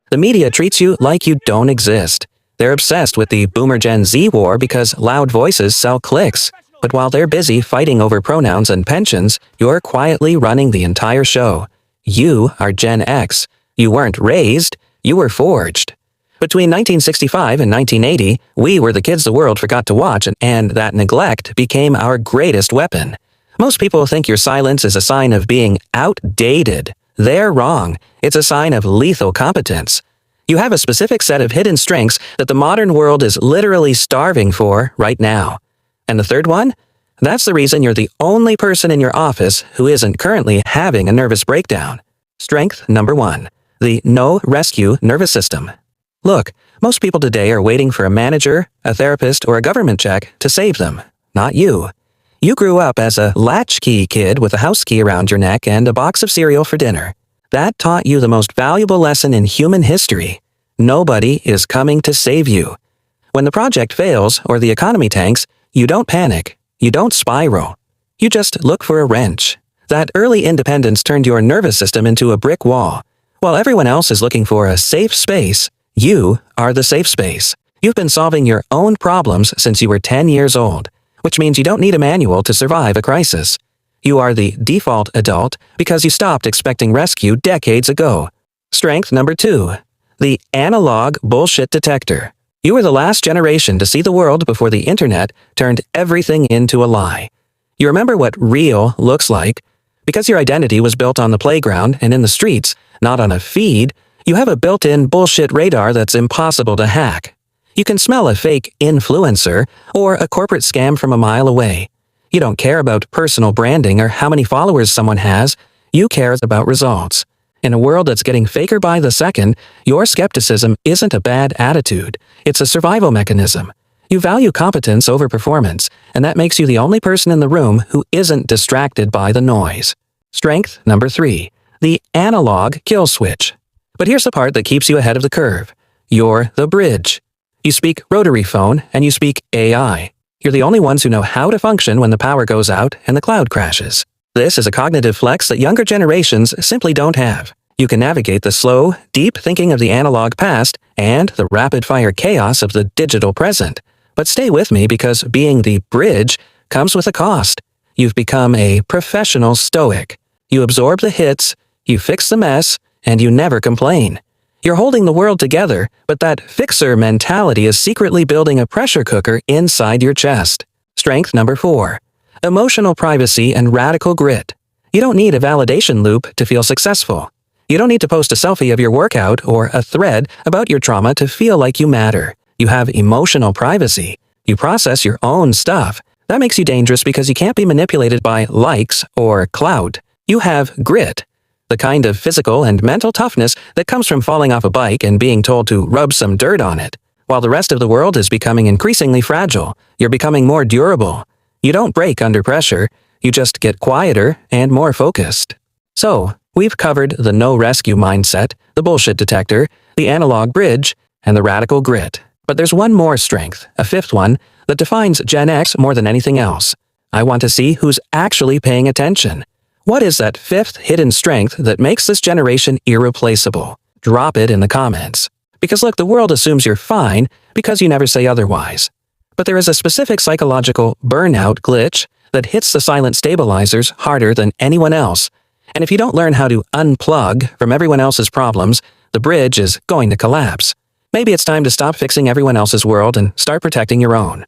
The media treats you like you don't exist. They're obsessed with the Boomer Gen Z war because loud voices sell clicks. But while they're busy fighting over pronouns and pensions, you're quietly running the entire show. You are Gen X. You weren't raised, you were forged. Between 1965 and 1980, we were the kids the world forgot to watch, and that neglect became our greatest weapon. Most people think your silence is a sign of being outdated. They're wrong. It's a sign of lethal competence. You have a specific set of hidden strengths that the modern world is literally starving for right now. And the third one? That's the reason you're the only person in your office who isn't currently having a nervous breakdown. Strength number 1. The no-rescue nervous system. Look, most people today are waiting for a manager, a therapist, or a government check to save them. Not you. You grew up as a latchkey kid with a house key around your neck and a box of cereal for dinner. That taught you the most valuable lesson in human history. Nobody is coming to save you. When the project fails or the economy tanks, you don't panic. You don't spiral. You just look for a wrench. That early independence turned your nervous system into a brick wall. While everyone else is looking for a safe space, you are the safe space. You've been solving your own problems since you were 10 years old, which means you don't need a manual to survive a crisis. You are the default adult because you stopped expecting rescue decades ago. Strength number 2. The analog bullshit detector. You were the last generation to see the world before the internet turned everything into a lie. You remember what real looks like? Because your identity was built on the playground and in the streets, not on a feed, you have a built-in bullshit radar that's impossible to hack. You can smell a fake influencer or a corporate scam from a mile away. You don't care about personal branding or how many followers someone has. You care about results. In a world that's getting faker by the second, your skepticism isn't a bad attitude. It's a survival mechanism. You value competence over performance, and that makes you the only person in the room who isn't distracted by the noise. Strength number 3. The analog kill switch. But here's the part that keeps you ahead of the curve. You're the bridge. You speak rotary phone and you speak AI. You're the only ones who know how to function when the power goes out and the cloud crashes. This is a cognitive flex that younger generations simply don't have. You can navigate the slow, deep thinking of the analog past and the rapid-fire chaos of the digital present. But stay with me because being the bridge comes with a cost. You've become a professional stoic. You absorb the hits, you fix the mess, and you never complain. You're holding the world together, but that fixer mentality is secretly building a pressure cooker inside your chest. Strength number 4. Emotional privacy and radical grit. You don't need a validation loop to feel successful. You don't need to post a selfie of your workout or a thread about your trauma to feel like you matter. You have emotional privacy. You process your own stuff. That makes you dangerous because you can't be manipulated by likes or clout. You have grit. The kind of physical and mental toughness that comes from falling off a bike and being told to rub some dirt on it. While the rest of the world is becoming increasingly fragile, you're becoming more durable. You don't break under pressure, you just get quieter and more focused. So, we've covered the no-rescue mindset, the bullshit detector, the analog bridge, and the radical grit. But there's one more strength, a fifth one, that defines Gen X more than anything else. I want to see who's actually paying attention. What is that fifth hidden strength that makes this generation irreplaceable? Drop it in the comments. Because look, the world assumes you're fine because you never say otherwise. But there is a specific psychological burnout glitch that hits the silent stabilizers harder than anyone else. And if you don't learn how to unplug from everyone else's problems, the bridge is going to collapse. Maybe it's time to stop fixing everyone else's world and start protecting your own.